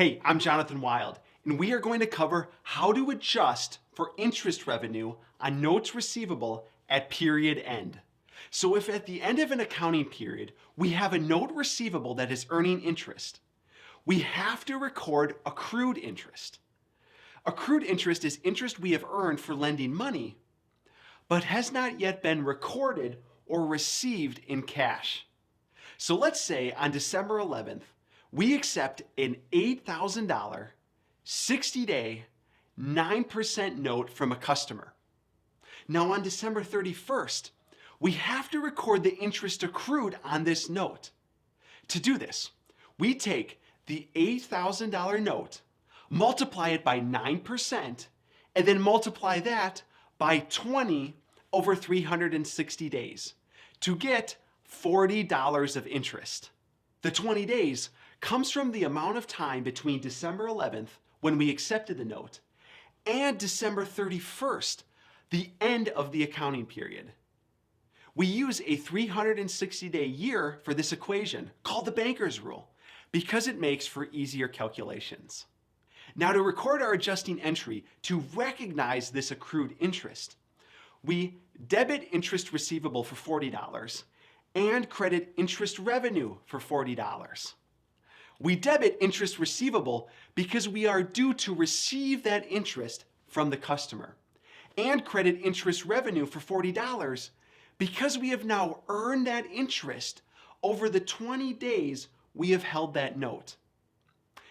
Hey, I'm Jonathan Wild, and we are going to cover how to adjust for interest revenue on notes receivable at period end. So if at the end of an accounting period, we have a note receivable that is earning interest, we have to record accrued interest. Accrued interest is interest we have earned for lending money, but has not yet been recorded or received in cash. So let's say on December 11th, we accept an $8,000 60-day 9% note from a customer. Now on December 31st, we have to record the interest accrued on this note. To do this, we take the $8,000 note, multiply it by 9%, and then multiply that by 20 over 360 days to get $40 of interest. The 20 days comes from the amount of time between December 11th, when we accepted the note, and December 31st, the end of the accounting period. We use a 360-day year for this equation, called the banker's rule, because it makes for easier calculations. Now, to record our adjusting entry to recognize this accrued interest, we debit interest receivable for $40 and credit interest revenue for $40. We debit interest receivable because we are due to receive that interest from the customer, and credit interest revenue for $40 because we have now earned that interest over the 20 days we have held that note.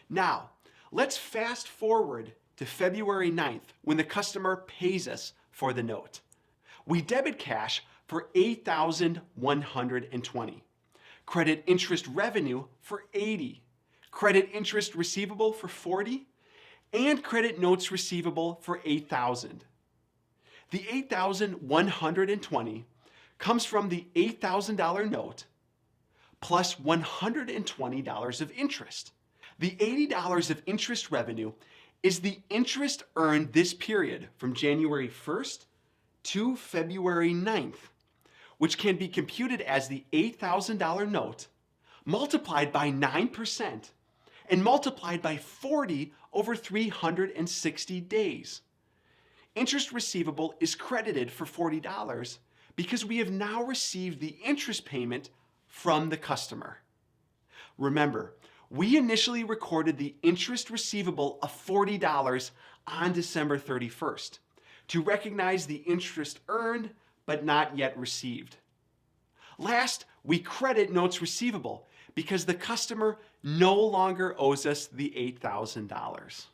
Now, let's fast forward to February 9th when the customer pays us for the note. We debit cash for $8,120, credit interest revenue for $80, credit interest receivable for $40, and credit notes receivable for $8,000. The $8,120 comes from the $8,000 note plus $120 of interest. The $80 of interest revenue is the interest earned this period from January 1st to February 9th, which can be computed as the $8,000 note multiplied by 9% and multiplied by 40 over 360 days. Interest receivable is credited for $40 because we have now received the interest payment from the customer. Remember, we initially recorded the interest receivable of $40 on December 31st to recognize the interest earned but not yet received. Last, we credit notes receivable because the customer no longer owes us the $8,000.